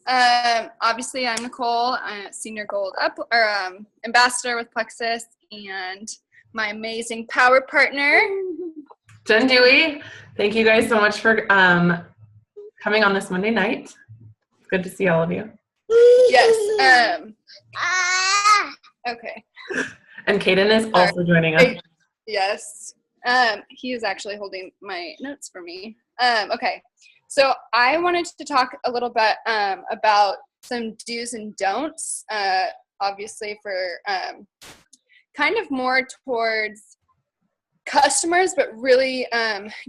Obviously, I'm Nicole. I'm a senior gold ambassador with Plexus, and my amazing power partner, Jen Dewey. Thank you guys so much for coming on this Monday night. It's good to see all of you. Yes. Okay. And Kaden is also joining us. Yes. He is actually holding my notes for me. Okay. So I wanted to talk a little bit about some do's and don'ts, obviously for kind of more towards customers, but really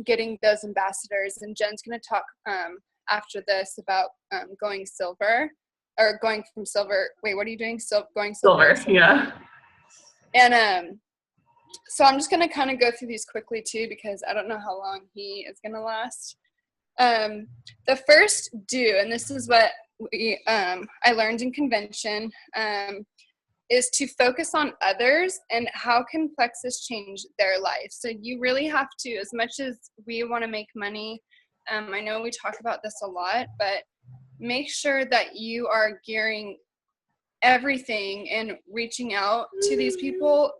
getting those ambassadors. And Jen's going to talk after this about going silver, or going from silver. Wait, what are you doing? Going silver. Yeah. And so I'm just going to kind of go through these quickly too, because I don't know how long he is going to last. The first do, and this is what I learned in convention, is to focus on others and how can Plexus change their life. So you really have to, as much as we want to make money, I know we talk about this a lot, but make sure that you are gearing everything and reaching out to these people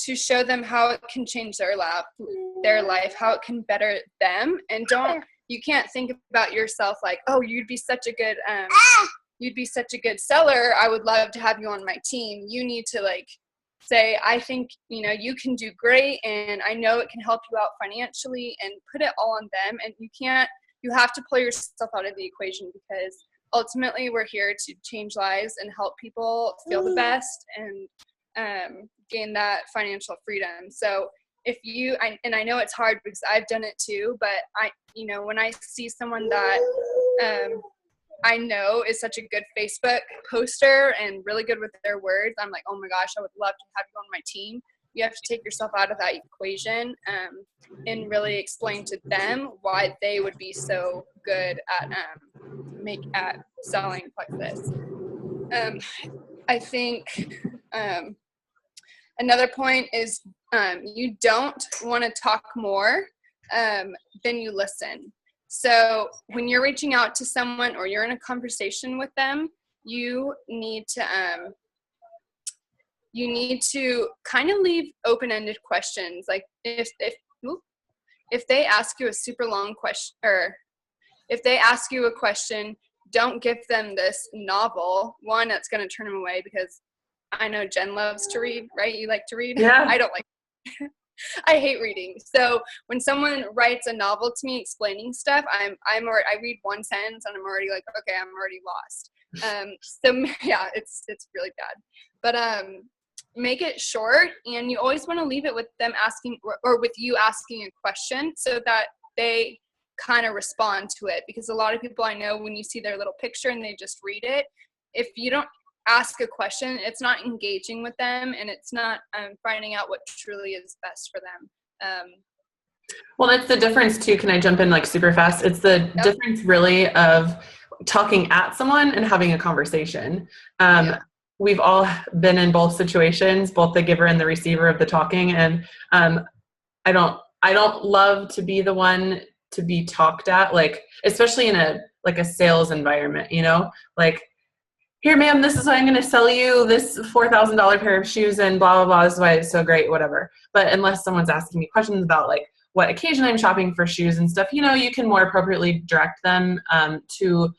to show them how it can change their life, how it can better them. And you can't think about yourself like, oh, you'd be such a good seller. I would love to have you on my team. You need to say, I think, you can do great, and I know it can help you out financially, and put it all on them. And you have to pull yourself out of the equation, because ultimately we're here to change lives and help people feel the best and gain that financial freedom. So if and I know it's hard because I've done it too, but when I see someone that I know is such a good Facebook poster and really good with their words, I'm like, oh my gosh, I would love to have you on my team. You have to take yourself out of that equation and really explain to them why they would be so good at selling Plexus. I think another point is you don't want to talk more than you listen. So when you're reaching out to someone or you're in a conversation with them, you need to kind of leave open-ended questions. Like if they ask you a super long question, or if they ask you a question, don't give them this novel one that's going to turn them away, because I know Jen loves to read, right? You like to read? Yeah. I don't like I hate reading. So when someone writes a novel to me explaining stuff, I read one sentence and I'm already like, okay, I'm already lost. So yeah, it's really bad. But make it short, and you always want to leave it with them asking, or with you asking a question, so that they kind of respond to it. Because a lot of people I know, when you see their little picture and they just read it, if you don't ask a question, it's not engaging with them, and it's not finding out what truly is best for them. Well, that's the difference too. Can I jump in super fast? It's the difference really of talking at someone and having a conversation. We've all been in both situations, both the giver and the receiver of the talking. And I don't love to be the one to be talked at, especially in a sales environment, here, ma'am, this is why I'm going to sell you this $4,000 pair of shoes and blah, blah, blah. This is why it's so great, whatever. But unless someone's asking me questions about what occasion I'm shopping for shoes and stuff, you can more appropriately direct them to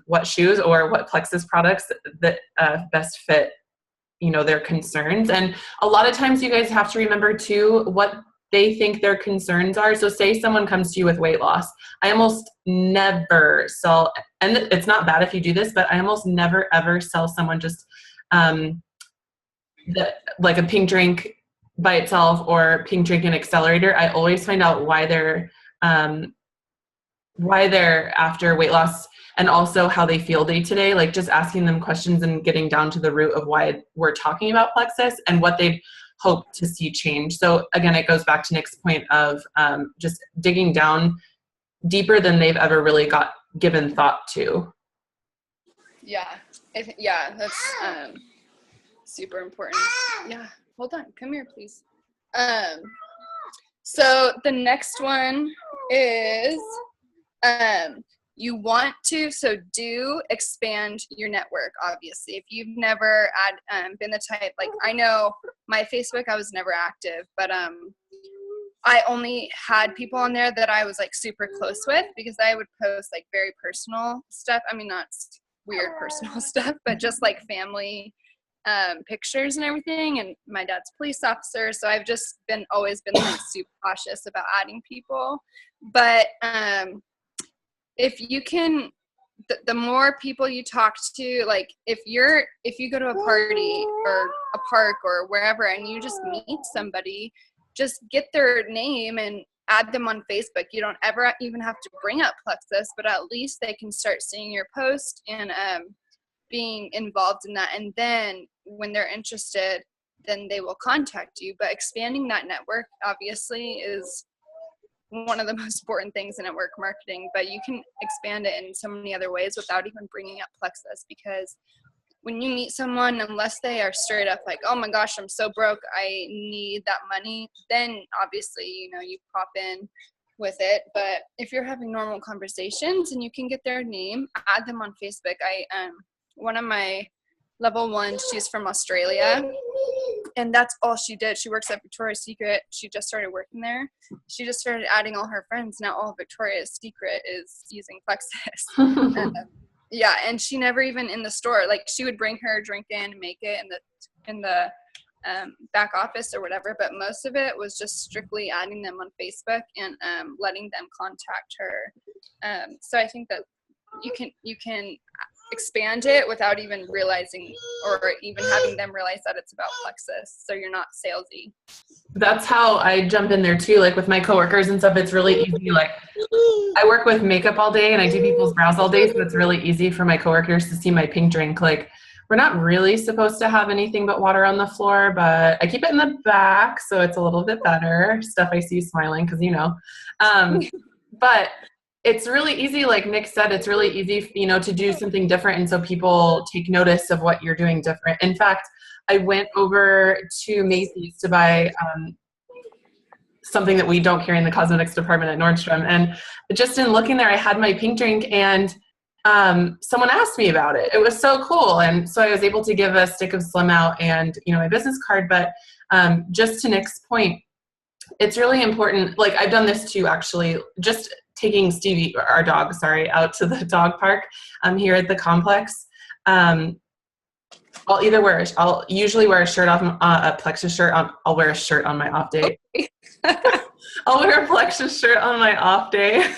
what shoes or what Plexus products that best fit, their concerns. And a lot of times you guys have to remember too what they think their concerns are. So say someone comes to you with weight loss. I almost never sell, and it's not bad if you do this, but I almost never ever sell someone just a pink drink by itself or pink drink and accelerator. I always find out why they're after weight loss, and also how they feel day to day, just asking them questions and getting down to the root of why we're talking about Plexus and what they've hope to see change. So again, it goes back to Nick's point of just digging down deeper than they've ever really given thought to. Yeah, that's super important. Yeah, hold on, come here, please. So the next one is you want to, so do expand your network. Obviously, if you've never been the type, like I know my Facebook, I was never active, but I only had people on there that I was like super close with, because I would post like very personal stuff. I mean, not weird personal stuff, but just like family pictures and everything. And my dad's a police officer, so I've just always been like super cautious about adding people. But if you can, the more people you talk to, like if you go to a party or a park or wherever and you just meet somebody, just get their name and add them on Facebook. You don't ever even have to bring up Plexus, but at least they can start seeing your post and being involved in that. And then when they're interested, then they will contact you. But expanding that network obviously is one of the most important things in network marketing, but you can expand it in so many other ways without even bringing up Plexus, because when you meet someone, unless they are straight up like, oh my gosh, I'm so broke, I need that money, then obviously, you pop in with it. But if you're having normal conversations and you can get their name, add them on Facebook. One of my level 1, she's from Australia, and that's all she did. She works at Victoria's Secret. She just started working there. She just started adding all her friends. Now all Victoria's Secret is using Plexus. Yeah, and she never even in the store, like she would bring her drink in and make it in the back office or whatever, but most of it was just strictly adding them on Facebook and letting them contact her. So I think that you can expand it without even realizing or even having them realize that it's about Plexus, so you're not salesy. That's how I jump in there too. Like with my coworkers and stuff, it's really easy. Like I work with makeup all day and I do people's brows all day, so it's really easy for my coworkers to see my pink drink. Like we're not really supposed to have anything but water on the floor, but I keep it in the back so it's a little bit better. Stuff I see smiling because but it's really easy, like Nick said, it's really easy, to do something different. And so people take notice of what you're doing different. In fact, I went over to Macy's to buy something that we don't carry in the cosmetics department at Nordstrom. And just in looking there, I had my pink drink and someone asked me about it. It was so cool. And so I was able to give a stick of Slim out and, my business card. But just to Nick's point, it's really important. Like I've done this too, actually, just taking Stevie, our dog, out to the dog park here at the complex. I'll usually wear a shirt off, a Plexus shirt on. I'll wear a shirt on my off day. I'll wear a Plexus shirt on my off day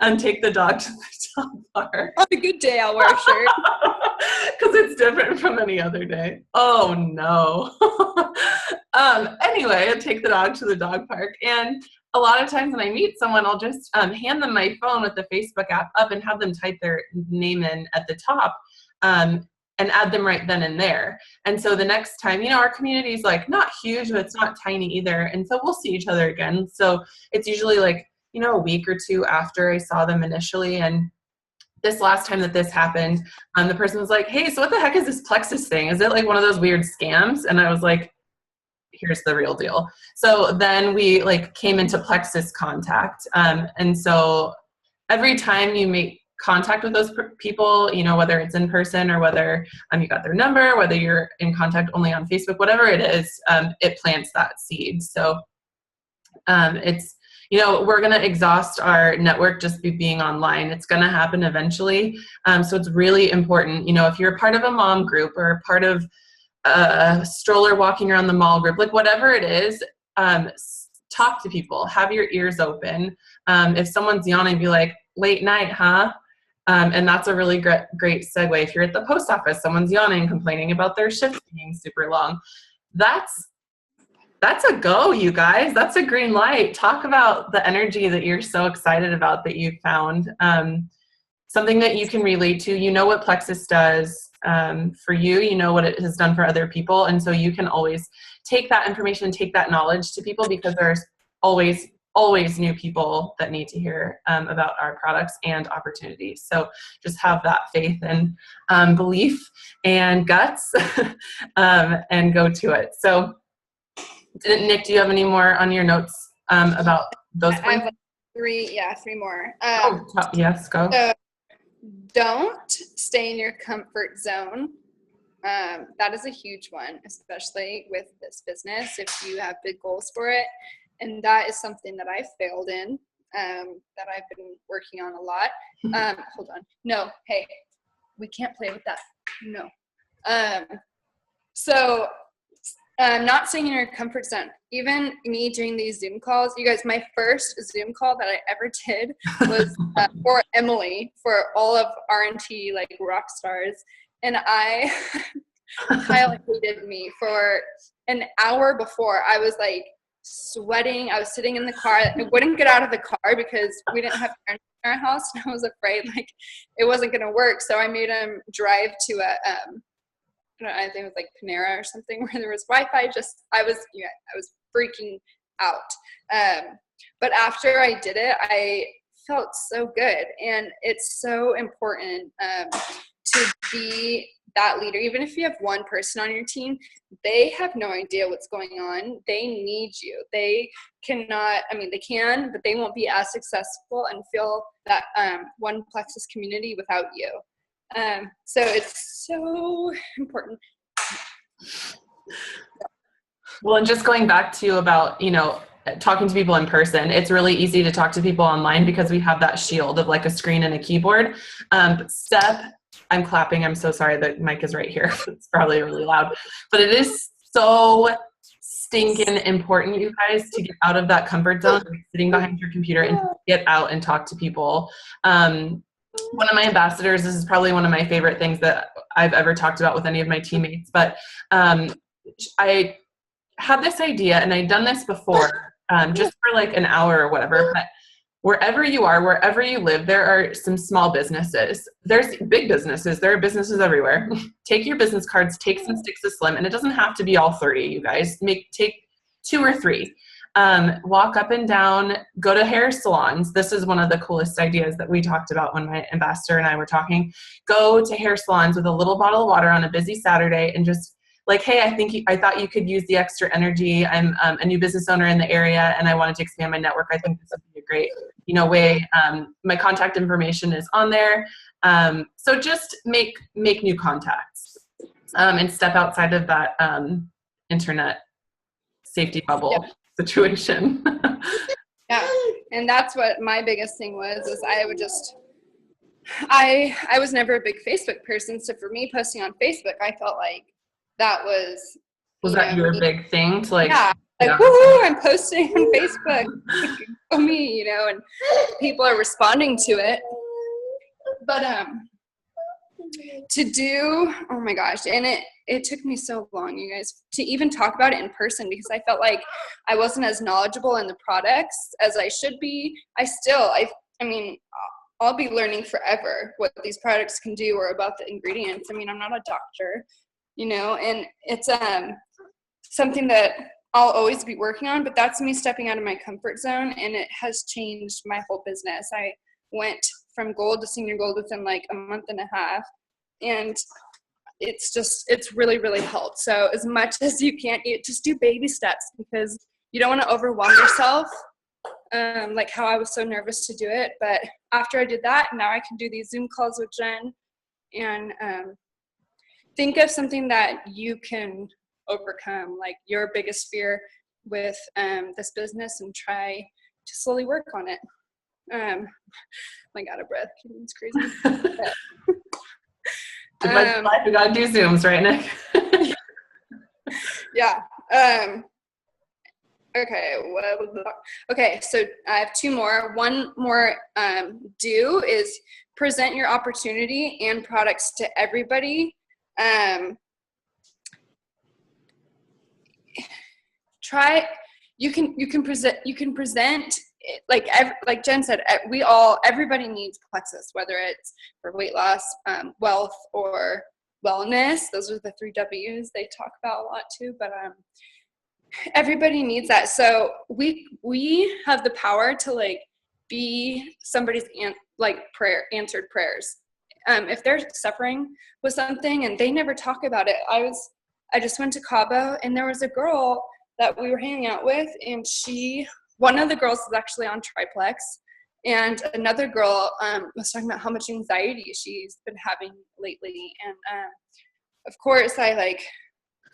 and take the dog to the dog park. On a good day, I'll wear a shirt. Because it's different from any other day. Oh no. Anyway, I take the dog to the dog park, and a lot of times when I meet someone, I'll just hand them my phone with the Facebook app up and have them type their name in at the top and add them right then and there. And so the next time, our community is like not huge, but it's not tiny either. And so we'll see each other again. So it's usually like, a week or two after I saw them initially. And this last time that this happened, the person was like, hey, so what the heck is this Plexus thing? Is it like one of those weird scams? And I was like, here's the real deal. So then we came into Plexus contact. And so every time you make contact with those people, whether it's in person or whether you got their number, whether you're in contact only on Facebook, whatever it is, it plants that seed. So it's, we're going to exhaust our network just being online. It's going to happen eventually. So it's really important, if you're a part of a mom group or a part of a stroller walking around the mall group, like whatever it is, talk to people, have your ears open. If someone's yawning, be like, late night, huh? And that's a really great segue. If you're at the post office, someone's yawning, complaining about their shift being super long. That's a go, you guys. That's a green light. Talk about the energy that you're so excited about that you found. Something that you can relate to. What Plexus does for you, what it has done for other people. And so you can always take that information, take that knowledge to people, because there's always new people that need to hear about our products and opportunities. So just have that faith and belief and guts and go to it. So Nick, do you have any more on your notes about those points? three more. Yes, go. So don't stay in your comfort zone. That is a huge one, especially with this business, if you have big goals for it. And that is something that I failed in, that I've been working on a lot. Hold on. No, hey, we can't play with that. No. So not staying in your comfort zone. Even me doing these Zoom calls, you guys, my first Zoom call that I ever did was for Emily, for all of R&T, like rock stars. And Kyle hated me for an hour before. I was like sweating. I was sitting in the car. I wouldn't get out of the car because we didn't have parents in our house. And I was afraid like it wasn't going to work. So I made him drive to I think it was like Panera or something where there was Wi-Fi. I was freaking out. But after I did it, I felt so good. And it's so important to be that leader. Even if you have one person on your team, they have no idea what's going on. They need you. They cannot, they can, but they won't be as successful and feel that One Plexus community without you. So it's so important. Well, and just going back to you about, talking to people in person, it's really easy to talk to people online because we have that shield of like a screen and a keyboard. I'm clapping. I'm so sorry. The mic is right here. It's probably really loud, but it is so stinking important, you guys, to get out of that comfort zone, sitting behind your computer and get out and talk to people. One of my ambassadors, this is probably one of my favorite things that I've ever talked about with any of my teammates, but I had this idea, and I'd done this before, just for like an hour or whatever, but wherever you are, wherever you live, there are some small businesses. There's big businesses. There are businesses everywhere. Take your business cards, take some sticks of Slim, and it doesn't have to be all 30, you guys. Take 2 or 3. Walk up and down, go to hair salons. This is one of the coolest ideas that we talked about when my ambassador and I were talking. Go to hair salons with a little bottle of water on a busy Saturday and just like, hey, I thought you could use the extra energy. I'm a new business owner in the area and I wanted to expand my network. I think this would be a great, way. My contact information is on there. So just make new contacts and step outside of that internet safety bubble situation. Yeah. And that's what my biggest thing was, is I was never a big Facebook person. So for me, posting on Facebook, I felt like that was that your big thing to like, woohoo, I'm posting on Facebook for me, and people are responding to it. But oh my gosh, and it took me so long, you guys, to even talk about it in person, because I felt like I wasn't as knowledgeable in the products as I should be. I'll be learning forever what these products can do or about the ingredients. I'm not a doctor, and it's something that I'll always be working on, but that's me stepping out of my comfort zone, and it has changed my whole business. I went from gold to senior gold within like a month and a half, and it's really, really helped. So as much as you can, just do baby steps, because you don't want to overwhelm yourself, like how I was so nervous to do it. But after I did that, now I can do these Zoom calls with Jen, and think of something that you can overcome, like your biggest fear with this business, and try to slowly work on it. Like out of breath, it's crazy. We gotta do Zooms, right, Nick? Yeah. Okay, so I have 2 more. One more do is present your opportunity and products to everybody. You can present it, like Jen said, everybody needs Plexus, whether it's for weight loss, wealth, or wellness. Those are the 3 W's they talk about a lot too, but everybody needs that. So we have the power to be somebody's answered prayers. If they're suffering with something and they never talk about it. I just went to Cabo, and there was a girl that we were hanging out with, and she one of the girls is actually on triplex, and another girl was talking about how much anxiety she's been having lately. And of course,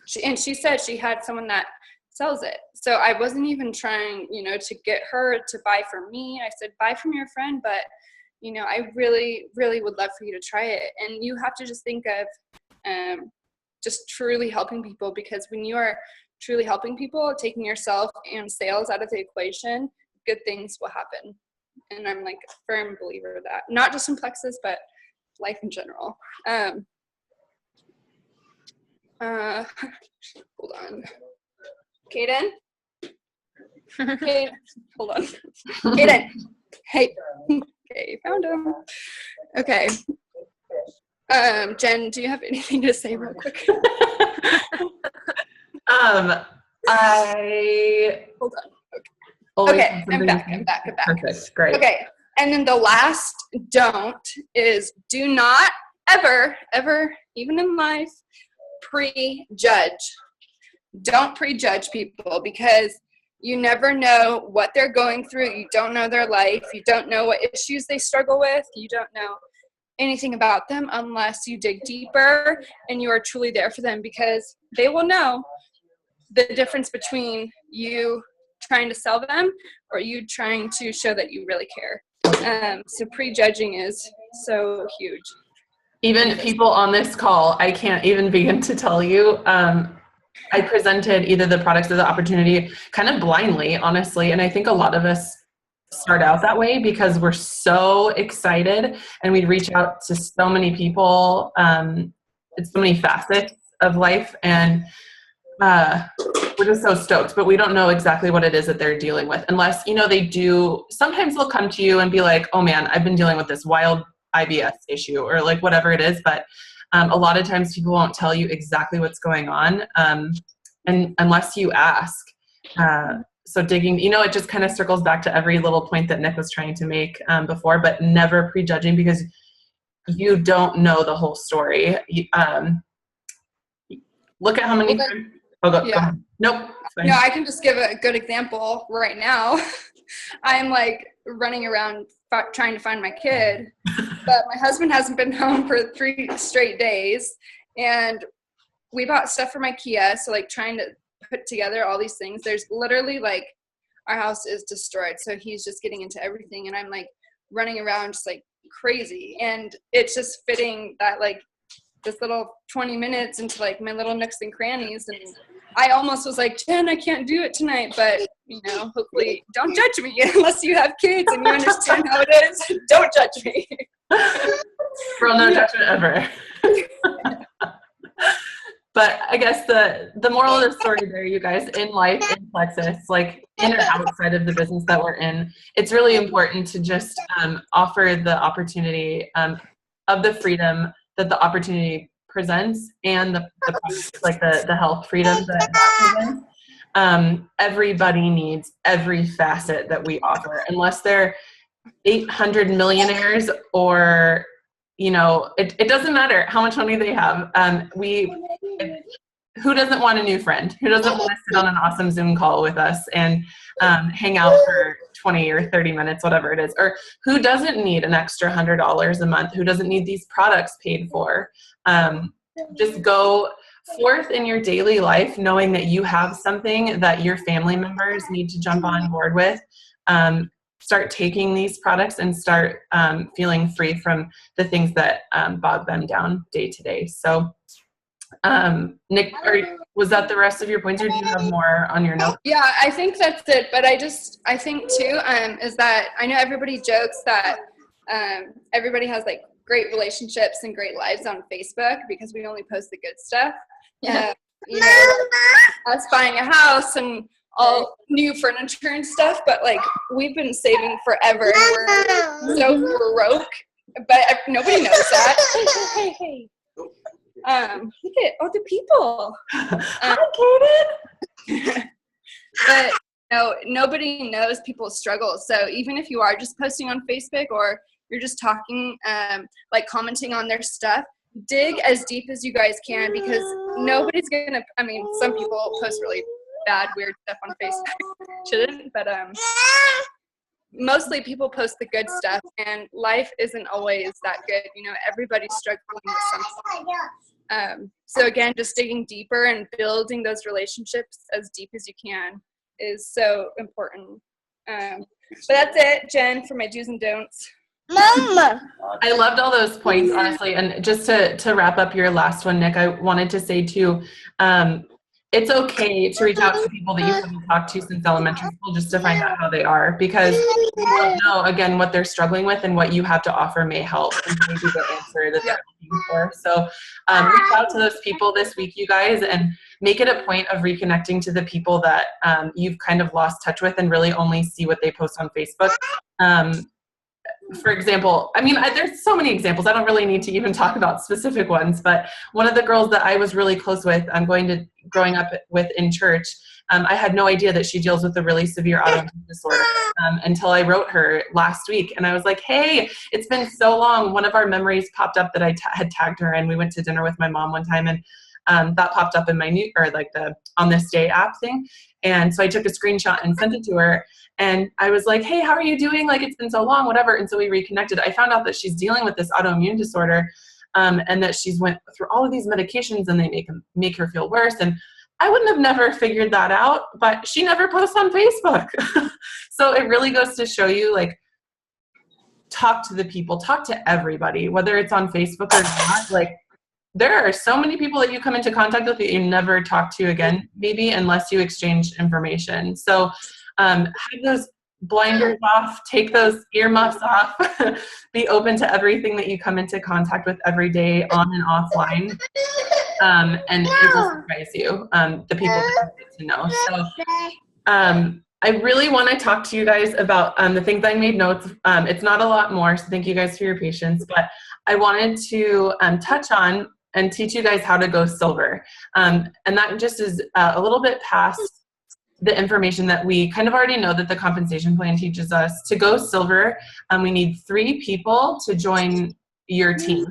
she said she had someone that sells it. So I wasn't even trying, to get her to buy from me. I said, buy from your friend, but, I really, really would love for you to try it. And you have to just think of just truly helping people, because when you are truly helping people, taking yourself and sales out of the equation, good things will happen. And I'm like a firm believer of that, not just in Plexus, but life in general. Hold on. Kaden? Kaden, hold on. Kaden, hey. Okay, found him. Okay. Jen, do you have anything to say real quick? Hold on. Okay, I'm back. Perfect, great. Okay, and then the last don't is do not ever, even in life, prejudge. Don't prejudge people, because you never know what they're going through. You don't know their life. You don't know what issues they struggle with. You don't know anything about them unless you dig deeper and you are truly there for them, because they will know the difference between you trying to sell them or you trying to show that you really care. So prejudging is so huge. Even people on this call, I can't even begin to tell you. I presented either the products or the opportunity kind of blindly, honestly. And I think a lot of us start out that way because we're so excited and we reach out to so many people. It's so many facets of life, and we're just so stoked, but we don't know exactly what it is that they're dealing with unless, they do. Sometimes they'll come to you and be like, oh man, I've been dealing with this wild IBS issue or like whatever it is. But a lot of times people won't tell you exactly what's going on, and unless you ask. So digging, it just kind of circles back to every little point that Nick was trying to make before, but never prejudging, because you don't know the whole story. Look at how many times. Oh, go ahead. Nope. No, I can just give a good example right now. I'm like running around trying to find my kid, but my husband hasn't been home for 3 straight days, and we bought stuff from IKEA. So like trying to put together all these things, there's literally like our house is destroyed. So he's just getting into everything, and I'm like running around just like crazy, and it's just fitting that like this little 20 minutes into like my little nooks and crannies. And I almost was like, Jen, I can't do it tonight, but hopefully don't judge me unless you have kids and you understand how it is. Don't judge me. Girl, no judgment ever. But I guess the moral of the story there, you guys, in life, in Plexus, like in or outside of the business that we're in, it's really important to just offer the opportunity of the freedom that the opportunity presents, and the health freedom that presents. Everybody needs every facet that we offer, unless they're 800 millionaires or, it doesn't matter how much money they have. Who doesn't want a new friend? Who doesn't want to sit on an awesome Zoom call with us and hang out for 20 or 30 minutes, whatever it is? Or who doesn't need an extra $100 a month? Who doesn't need these products paid for? Just go forth in your daily life knowing that you have something that your family members need to jump on board with. Start taking these products and start feeling free from the things that bog them down day to day. So Nick, was that the rest of your points, or do you have more on your notes? Yeah, I think that's it. But I think too, is that I know everybody jokes that everybody has like great relationships and great lives on Facebook because we only post the good stuff. Yeah. Us buying a house and all new furniture and stuff, but like we've been saving forever and we're so broke, but nobody knows that. Hey. Look at all the people. Hi, Kaden. But nobody knows people's struggles. So even if you are just posting on Facebook or you're just talking, like commenting on their stuff, dig as deep as you guys can, because nobody's gonna. I mean, some people post really bad, weird stuff on Facebook. Shouldn't, but mostly people post the good stuff, and life isn't always that good. Everybody's struggling with something. So again, just digging deeper and building those relationships as deep as you can is so important. But that's it, Jen, for my do's and don'ts. Mama. I loved all those points, honestly. And just to wrap up your last one, Nick, I wanted to say too, it's okay to reach out to people that you haven't talked to since elementary school just to find out how they are, because you don't know, again, what they're struggling with, and what you have to offer may help and maybe the answer that they're looking for. So reach out to those people this week, you guys, and make it a point of reconnecting to the people that you've kind of lost touch with, and really only see what they post on Facebook. For example, there's so many examples. I don't really need to even talk about specific ones, but one of the girls that I was really close with, growing up with in church, I had no idea that she deals with a really severe autoimmune disorder until I wrote her last week. And I was like, hey, it's been so long. One of our memories popped up that I had tagged her in. We went to dinner with my mom one time, and that popped up in my the On This Day app thing. And so I took a screenshot and sent it to her. And I was like, hey, how are you doing? Like, it's been so long, whatever. And so we reconnected. I found out that she's dealing with this autoimmune disorder, and that she's went through all of these medications, and they make her feel worse. And I wouldn't have never figured that out, but she never posts on Facebook. So it really goes to show you, like, talk to the people, talk to everybody, whether it's on Facebook or not. Like, there are so many people that you come into contact with that you never talk to again, maybe, unless you exchange information. So have those blinders off, take those earmuffs off, be open to everything that you come into contact with every day, on and offline. And it will surprise you, the people that you get to know. So I really want to talk to you guys about the things I made notes. It's not a lot more, so thank you guys for your patience, but I wanted to touch on and teach you guys how to go silver. And that just is a little bit past the information that we kind of already know that the compensation plan teaches us. To go silver, we need 3 people to join your team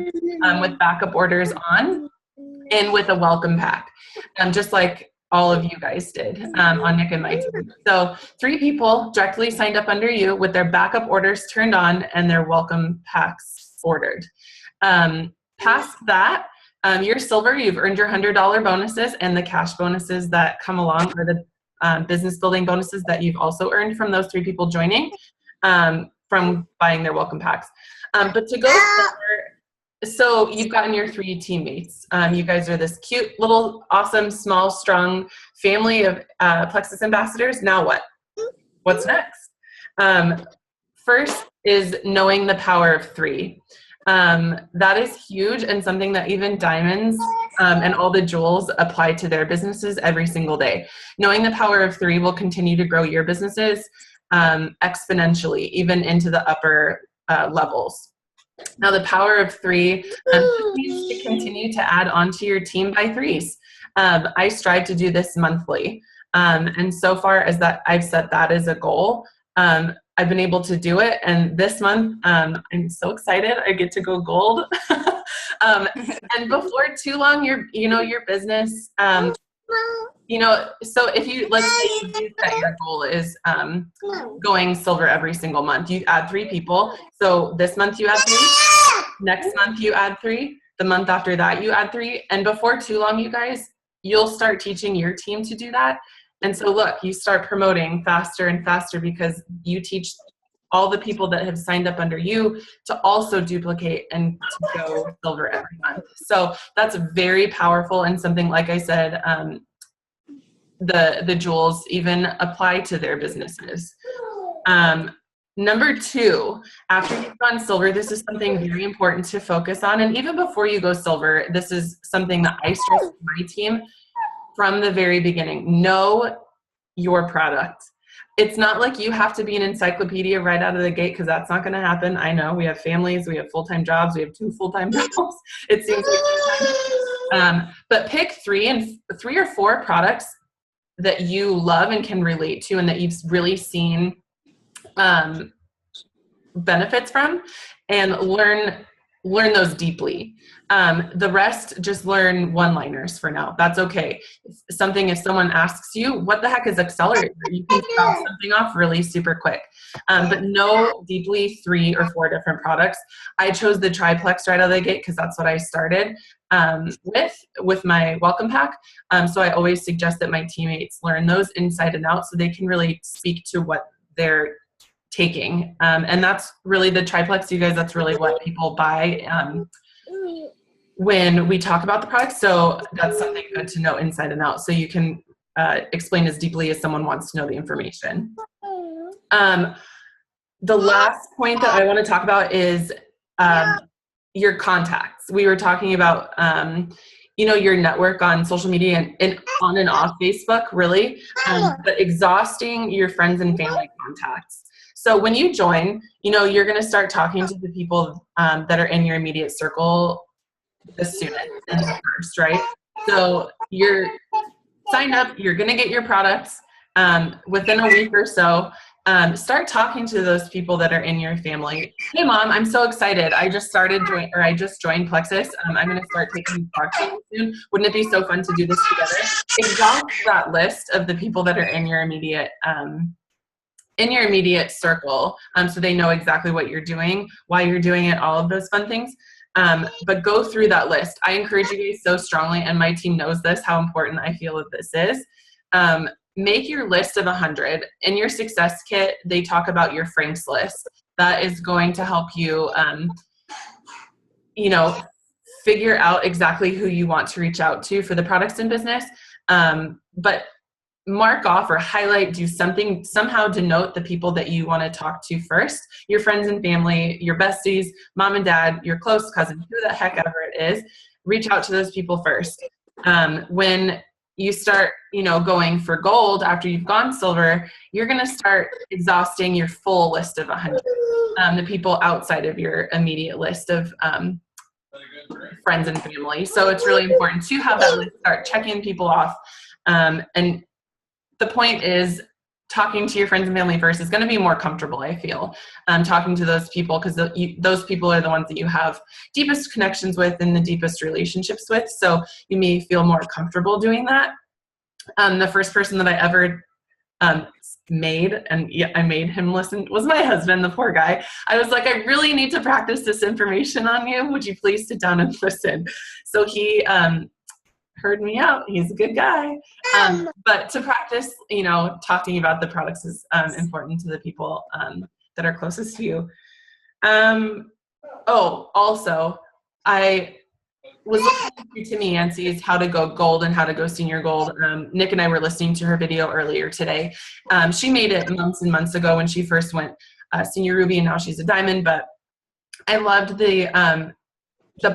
with backup orders on and with a welcome pack, just like all of you guys did on Nick and my team. So 3 people directly signed up under you with their backup orders turned on and their welcome packs ordered. Past that, you're silver. You've earned your $100 bonuses and the cash bonuses that come along, or the business building bonuses that you've also earned from those 3 people joining from buying their welcome packs. But to go silver, so you've gotten your 3 teammates. You guys are this cute little awesome small strong family of Plexus ambassadors. Now what? What's next? First is knowing the power of 3. That is huge, and something that even Diamonds and all the jewels apply to their businesses every single day. Knowing the power of 3 will continue to grow your businesses exponentially, even into the upper levels. Now, the power of 3 needs to continue to add onto your team by 3s. I strive to do this monthly, and so far as that, I've set that as a goal. I've been able to do it, and this month I'm so excited. I get to go gold, and before too long, your business. So if you, let's say that your goal is going silver every single month, you add 3 people. So this month you add 3, next month you add 3, the month after that you add 3, and before too long, you guys, you'll start teaching your team to do that. And so look, you start promoting faster and faster because you teach all the people that have signed up under you to also duplicate and to go silver every month. So that's very powerful, and something, like I said, the jewels even apply to their businesses. Number 2, after you've gone silver, this is something very important to focus on. And even before you go silver, this is something that I stress to my team from the very beginning. Know your product. It's not like you have to be an encyclopedia right out of the gate, because that's not going to happen. I know we have families, we have full-time jobs, we have 2 full-time jobs. It seems like but pick 3 or 4 products that you love and can relate to, and that you've really seen benefits from, and learn learn those deeply. The rest, just learn one-liners for now. That's okay. If someone asks you, what the heck is Accelerator? You can spell something off really super quick. But know deeply 3 or 4 different products. I chose the triplex right out of the gate because that's what I started with my welcome pack. So I always suggest that my teammates learn those inside and out so they can really speak to what they're taking. And that's really the triplex, you guys, that's really what people buy when we talk about the product. So that's something good to know inside and out so you can explain as deeply as someone wants to know the information. The last point that I want to talk about is your contacts. We were talking about your network on social media and on and off Facebook, really, but exhausting your friends and family contacts. So when you join, you're going to start talking to the people that are in your immediate circle the soonest and the first, right? So you're signed up, you're going to get your products within a week or so. Start talking to those people that are in your family. Hey mom, I'm so excited. I just joined Plexus. I'm going to start taking products soon. Wouldn't it be so fun to do this together? Exhaust that list of the people that are in your immediate circle, so they know exactly what you're doing, why you're doing it, all of those fun things. But go through that list. I encourage you guys so strongly, and my team knows this, how important I feel that this is. Make your list of 100. In your success kit, they talk about your Frank's list. That is going to help you, figure out exactly who you want to reach out to for the products and business. But mark off or highlight, do something, somehow denote the people that you want to talk to first. Your friends and family, your besties, mom and dad, your close cousin, who the heck ever it is, reach out to those people first. When you start, going for gold after you've gone silver, you're going to start exhausting your full list of 100, the people outside of your immediate list of friends and family. So it's really important to have that list, start checking people off. And the point is, talking to your friends and family first is going to be more comfortable, I feel, talking to those people, because those people are the ones that you have deepest connections with and the deepest relationships with. So you may feel more comfortable doing that. The first person that I ever made, and I made him listen, was my husband, the poor guy. I was like, I really need to practice this information on you. Would you please sit down and listen? So he heard me out. He's a good guy. But to practice, talking about the products is important to the people that are closest to you. Also, I was listening to Timmy Yancey's How to Go Gold and How to Go Senior Gold. Nick and I were listening to her video earlier today. She made it months and months ago when she first went Senior Ruby, and now she's a Diamond. But I loved the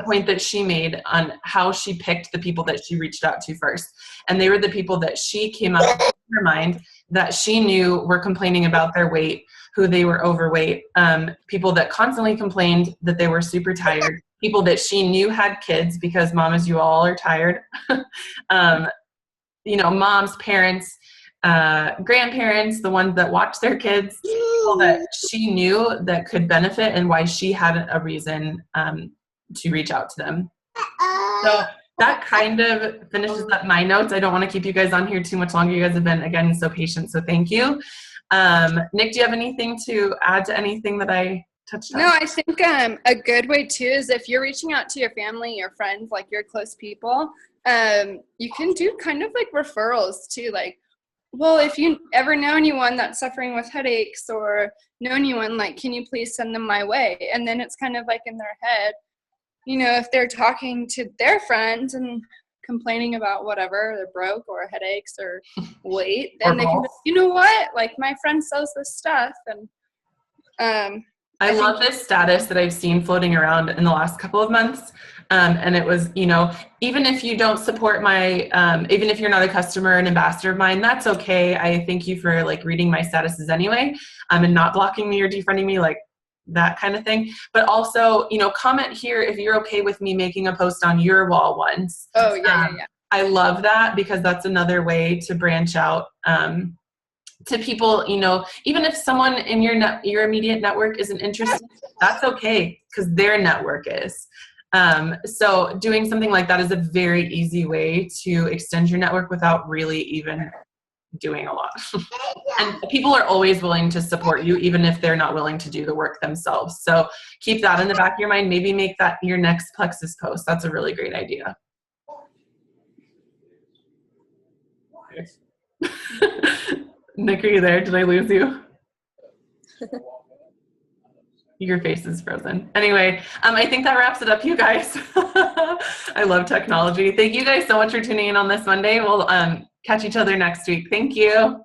point that she made on how she picked the people that she reached out to first. And they were the people that she came up with in her mind that she knew were complaining about their weight, who they were overweight, people that constantly complained that they were super tired, people that she knew had kids, because mamas, you all are tired. Moms, parents, grandparents, the ones that watch their kids, people that she knew that could benefit and why she had a reason to reach out to them. So that kind of finishes up my notes. I don't want to keep you guys on here too much longer. You guys have been, again, so patient, so thank you. Nick, do you have anything to add to anything that I touched on? No, I think a good way too is if you're reaching out to your family, your friends, like your close people, you can do kind of like referrals too. Like, well, if you ever know anyone that's suffering with headaches or know anyone, like, can you please send them my way? And then it's kind of like in their head, if they're talking to their friends and complaining about whatever, they're broke or headaches or weight, then they can, you know what, like my friend sells this stuff. And I love this status that I've seen floating around in the last couple of months. And it was, even if you don't support my, even if you're not a customer, an ambassador of mine, that's okay. I thank you for reading my statuses anyway, and not blocking me or defriending me, that kind of thing. But also, comment here if you're okay with me making a post on your wall once. Oh, yeah. I love that, because that's another way to branch out to people, even if someone in your immediate network isn't interested, that's okay. because their network is. So doing something like that is a very easy way to extend your network without really even doing a lot. And people are always willing to support you, even if they're not willing to do the work themselves. So keep that in the back of your mind. Maybe make that your next Plexus post. That's a really great idea. Nick, are you there? Did I lose you? Your face is frozen. Anyway, I think that wraps it up, you guys. I love technology. Thank you guys so much for tuning in on this Monday. We'll catch each other next week. Thank you.